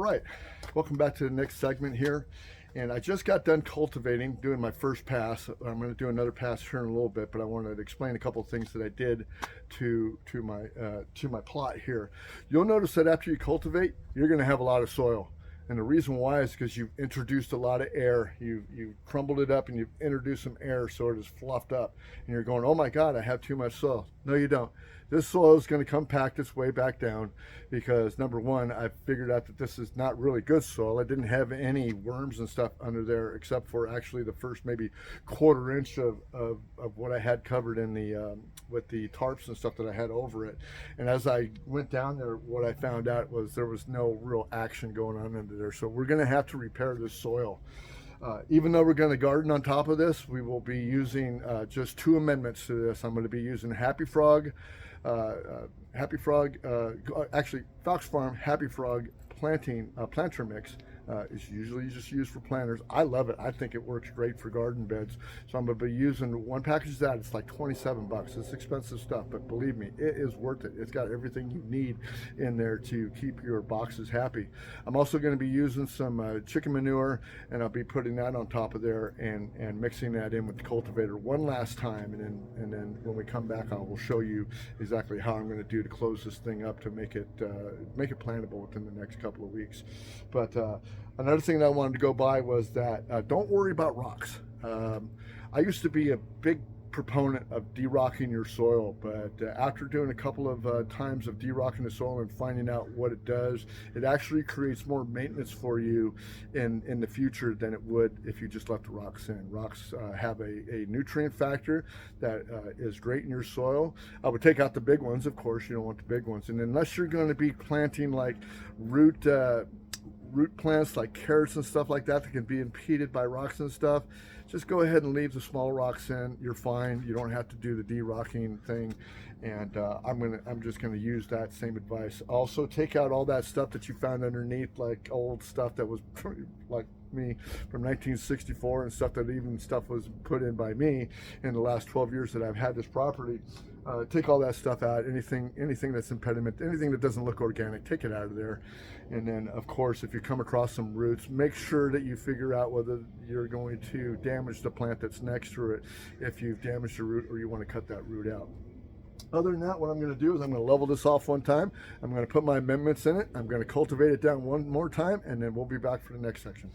right, welcome back to the next segment here. And I just got done cultivating, doing my first pass. I'm going to do another pass here in a little bit, but I wanted to explain a couple of things that I did to my plot here. You'll notice that after you cultivate, you're going to have a lot of soil. And the reason why is because you've introduced a lot of air. You crumbled it up and you've introduced some air, so it is fluffed up. And you're going, oh my God, I have too much soil. No, you don't. This soil is going to compact its way back down because, number one, I figured out that this is not really good soil. I didn't have any worms and stuff under there except for actually the first maybe quarter inch of what I had covered in the with the tarps and stuff that I had over it. And as I went down there, what I found out was there was no real action going on under there. So we're going to have to repair this soil. Even though we're going to garden on top of this, we will be using just two amendments to this. I'm going to be using Happy Frog, actually Fox Farm Happy Frog planter mix. It's usually just used for planters. I love it. I think it works great for garden beds. So I'm going to be using one package of that. It's like 27 bucks. It's expensive stuff, but believe me, it is worth it. It's got everything you need in there to keep your boxes happy. I'm also going to be using some chicken manure, and I'll be putting that on top of there and mixing that in with the cultivator one last time. And then when we come back, I will show you exactly how I'm going to do to close this thing up to make it plantable within the next couple of weeks. But another thing that I wanted to go by was that don't worry about rocks. I used to be a big proponent of de-rocking your soil, but after doing a couple of times of de-rocking the soil and finding out what it does, it actually creates more maintenance for you in the future than it would if you just left the rocks in. Rocks have a nutrient factor that is great in your soil. I would take out the big ones, of course. You don't want the big ones, and unless you're going to be planting like root plants like carrots and stuff like that can be impeded by rocks and stuff, just go ahead and leave the small rocks in. You're fine. You don't have to do the de-rocking thing. And I'm just gonna use that same advice. Also, take out all that stuff that you found underneath, like old stuff that was like me from 1964 and stuff that was put in by me in the last 12 years that I've had this property. Take all that stuff out. Anything that's impediment, anything that doesn't look organic, take it out of there. And then, of course, if you come across some roots, make sure that you figure out whether you're going to damage the plant that's next to it if you've damaged the root or you want to cut that root out. Other than that, what I'm going to do is I'm going to level this off one time. I'm going to put my amendments in it. I'm going to cultivate it down one more time, and then we'll be back for the next section.